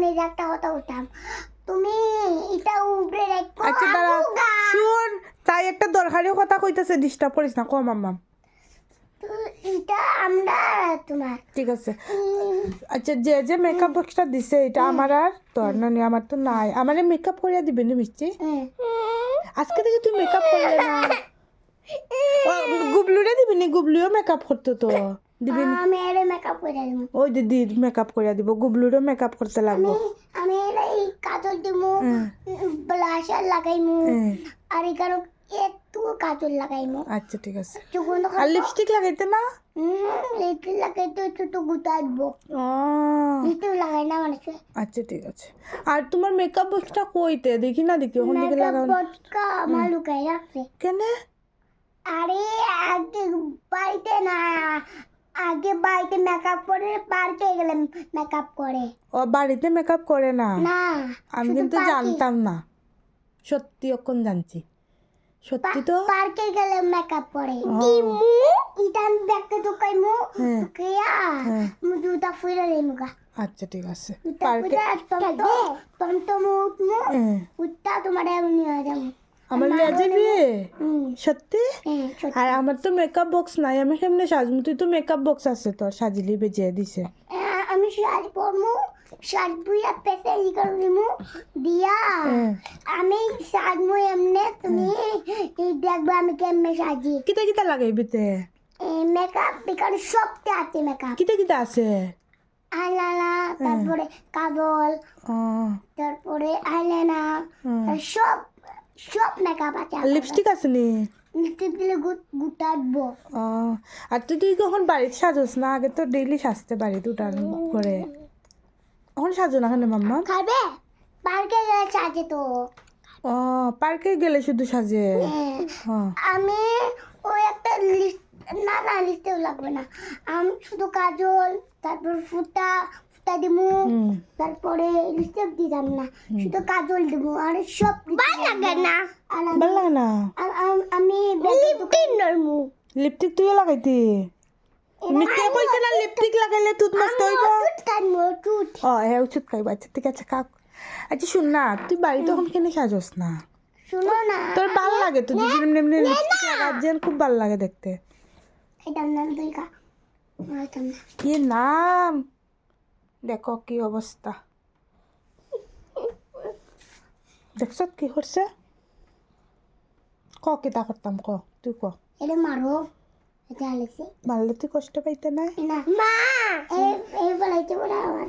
এই যে একটা কথা বলতাম, তুমি এটা উপরে রাখো। আচ্ছা দাঁড়া, শুন, তাই একটা দরকারি কথা কইতেছে, ডিস্টার্ব করিস না, কম আম্মা। তো এটা আমরা তোমার ঠিক আছে। আচ্ছা, যে যে মেকআপ বক্সটা দিছে এটা আমার আর তোর না? আমার তো নাই। আমারে মেকআপ করিয়া দিবে নি মিষ্টি? আজকে থেকে তুই মেকআপ করলে না। ও, গুবলুরে দিবি নি? গুবলুও মেকআপ করতো তো, দিবি নি? আমি এর মেকআপ করে দেব। ওই দিদি মেকআপ করিয়া দিব, গুবলুরও মেকআপ করতে লাগবো। আমি এই কাজল দিমু, ব্লাশার লাগাইমু, আর এখানে একটু কাজল লাগাইমু। আচ্ছা ঠিক আছে। চুকুন আর লিপস্টিক লাগাইতে না? লিপস্টিক লাগাইতে একটু গুতাইবো। ও লিপস্টিক লাগাই না মানুষে। আচ্ছা ঠিক আছে। আর তোমার মেকআপ বক্সটা কইতে দেখি না, দেখি ওখান থেকে মেকআপ লাগাও। বটকা আমার লুকাই রাখছে। কেন? আরে আগে বাড়িতে না, আগে বাড়িতে মেকআপ করে, পার্কে গেলে মেকআপ করে ও বাড়িতে মেকআপ করে না? না। আমি কিন্তু জানতাম না, সত্যি এখন জানছি। সত্যি তো? পার্কে গেলে মেকআপ করে। ইমু এটা আমি ব্যাগটা ঢুকাইমু, ঢুকাইয়া জুতা ফুইরা লইমুগা। আচ্ছা ঠিক আছে। পার্কে টমটমে উঠমু, উঠটা তোমার আমি নিয়ে যাবো। আমার লিয়ে যাবি? সত্যি? সত্যি। আর আমার তো মেকআপ বক্স নাই, আমি কেমনে সাজমু? তুই তো মেকআপ বক্স আছে তোর, সাজিলি বেজে দিছে। আমি শাড়ি পরমু, শাড়ি পুইয়া পেতে ই করে দিমু দিয়া আমি সাজমু এমনে। তুমি এই দেখবে আমি কেমনে সাজি। কিতা কিতা লাগাইবি তে? মেকআপ এখানে সবটা আছে। মেকআপ কিতা কিতা আছে? আইলাইনার, তারপরে কাজল, তারপরে আইলাইনার, সব সব মেকআপ আছে। লিপস্টিক আছে নি? লিপস্টিক দিলে গুটাবো। আর তুই কখন বাড়িতে সাজোস না? আগে তো ডেইলি সাজতে বাড়িতে উঠান করে, এখন সাজো না কেন মাম্মা? খাবে পার্কে গেলে সাজে তো। ও পার্কে গেলে শুধু সাজে? আমি ওই একটা লিস্ট, না না লিস্টেও লাগবে না, আমি শুধু কাজল, তারপর ফুটা দিমু, তারপরে লিপস্টিক দিতাম না, শুধু কাজল দিমু। আর সব ভালো লাগে না, ভালো লাগে না। আমি লিপস্টিক নরমু। লিপস্টিক তুইও লাগাইতি? মিষ্টি কইছে না লিপস্টিক লাগাইলে টুথ নষ্ট হইব? ও হ্যাঁ, ওষুধ খাইব। আচ্ছা ঠিক আছে, খাও। আচ্ছা শুন না, তুই বাড়িতে এখন কেন সাজোস না? শুনো না, তোর ভাল লাগে তো, যেমনি এমনি লিপস্টিক লাগার যেন খুব ভাল লাগে দেখতে। এটার নাম তুই কা, কি নাম? দেখো কি অবস্থা, দেখছ কি করছে? ক কিতা করতাম, ক তুই ক। এটা মারো, এটা আলেছে মারলে তুই কষ্ট পাইতে নাই? না মা, এই বলাইতে বলা আমার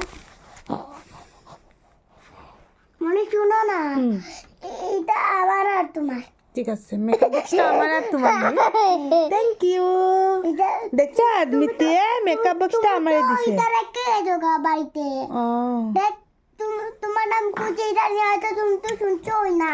মনে। শুনো না, এটা আবার আর তোমার। ঠিক আছে, মেকআপ বক্সটা আমার আর তোমার নেই। Thank you. দেখছো আদমিতে মেকআপ বক্সটা আমারে দিছে। এটা রেখে যোগা বাড়িতে। ও দেখ তোমার নাম খুঁজে এটা নিয়ে আসো, তুমি তো শুনছোই না।